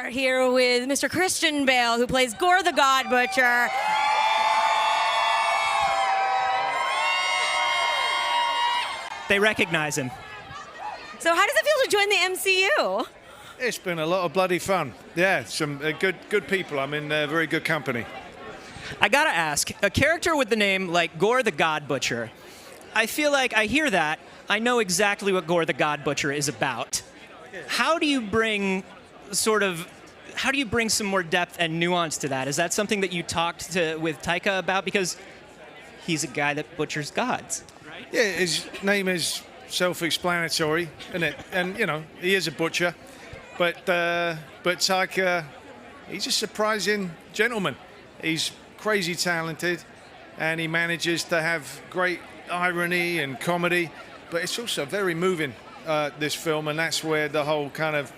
are here with Mr. Christian Bale, who plays Gorr the God Butcher. They recognize him. So how does it feel to join the MCU? It's been a lot of bloody fun. Yeah, some good people. I'm in very good company. I gotta ask, a character with the name like Gorr the God Butcher, I feel like I hear that, I know exactly what Gorr the God Butcher is about. How do you bring some more depth and nuance to that? Is that something that you talked with Taika about? Because he's a guy that butchers gods, right? Yeah, his name is self-explanatory, isn't it? And, you know, he is a butcher. But Taika, he's a surprising gentleman. He's crazy talented, and he manages to have great irony and comedy. But it's also very moving, this film, and that's where the whole kind of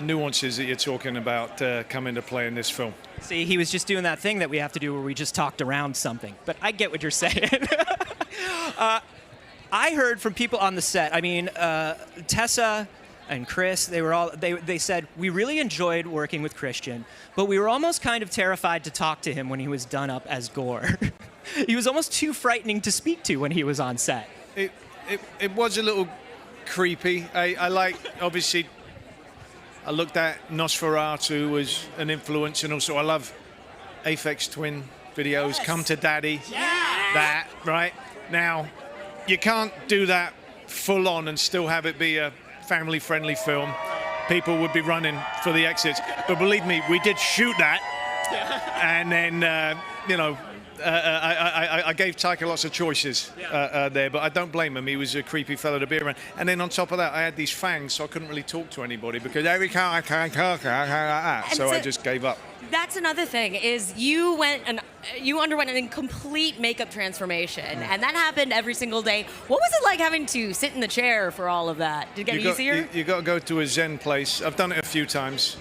nuances that you're talking about come into play in this film. See, he was just doing that thing that we have to do where we just talked around something. But I get what you're saying. I heard from people on the set, I mean, Tessa and Chris, they said, we really enjoyed working with Christian, but we were almost kind of terrified to talk to him when he was done up as Gorr. He was almost too frightening to speak to when he was on set. It was a little creepy. I like, obviously, I looked at Nosferatu as an influence, and also I love Aphex Twin videos, Come to Daddy, that, right? Now, you can't do that full on and still have it be a family-friendly film. People would be running for the exits. But believe me, we did shoot that. And then, you know, I gave Taika lots of choices there, but I don't blame him. He was a creepy fellow to be around. And then on top of that, I had these fangs, so I couldn't really talk to anybody because every so I just gave up. That's another thing, is you underwent a complete makeup transformation, and that happened every single day. What was it like having to sit in the chair for all of that? Did it get easier? You got to go to a Zen place. I've done it a few times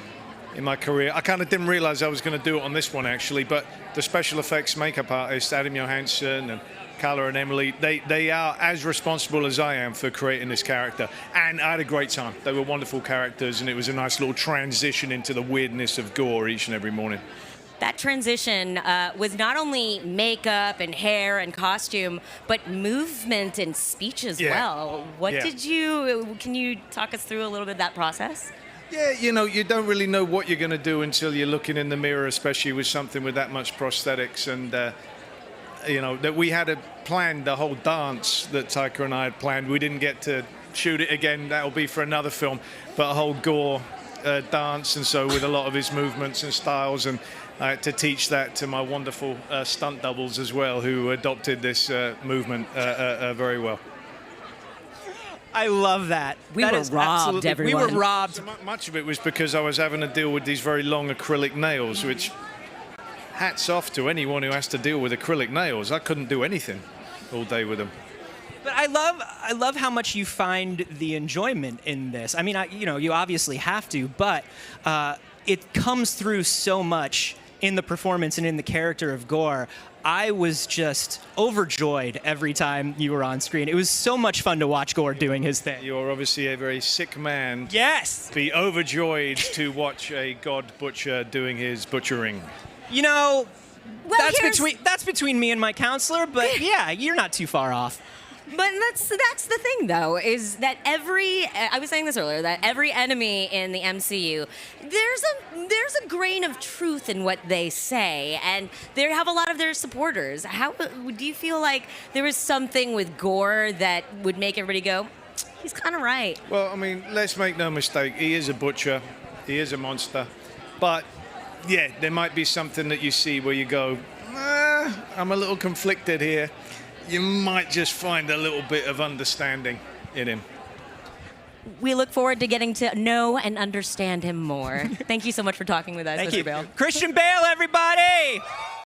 in my career. I kind of didn't realize I was going to do it on this one, actually, but the special effects makeup artists, Adam Johansson and Kala and Emily, they are as responsible as I am for creating this character. And I had a great time. They were wonderful characters, and it was a nice little transition into the weirdness of Gorr each and every morning. That transition was not only makeup and hair and costume, but movement and speech as well. Can you talk us through a little bit of that process? Yeah, you know, you don't really know what you're going to do until you're looking in the mirror, especially with something with that much prosthetics. And, you know, that we had planned the whole dance that Taika and I had planned. We didn't get to shoot it again. That'll be for another film. But a whole Gorr dance, and so with a lot of his movements and styles. And I had to teach that to my wonderful stunt doubles as well, who adopted this movement very well. I love that. We were robbed, everyone. We were robbed. So much of it was because I was having to deal with these very long acrylic nails, which, hats off to anyone who has to deal with acrylic nails. I couldn't do anything all day with them. But I love how much you find the enjoyment in this. I mean, you know, you obviously have to, but it comes through so much in the performance and in the character of Gorr. I was just overjoyed every time you were on screen. It was so much fun to watch Gorr doing his thing. You're obviously a very sick man. Yes! Be overjoyed to watch a god butcher doing his butchering. You know, well, that's between me and my counselor, but yeah, you're not too far off. But that's the thing, though, is that I was saying this earlier, that every enemy in the MCU, there's a grain of truth in what they say, and they have a lot of their supporters. How do you feel like there was something with Gorr that would make everybody go, he's kind of right? Well, I mean, let's make no mistake. He is a butcher. He is a monster. But, yeah, there might be something that you see where you go, I'm a little conflicted here. You might just find a little bit of understanding in him. We look forward to getting to know and understand him more. Thank you so much for talking with us, Mr. Bale. Christian Bale, everybody!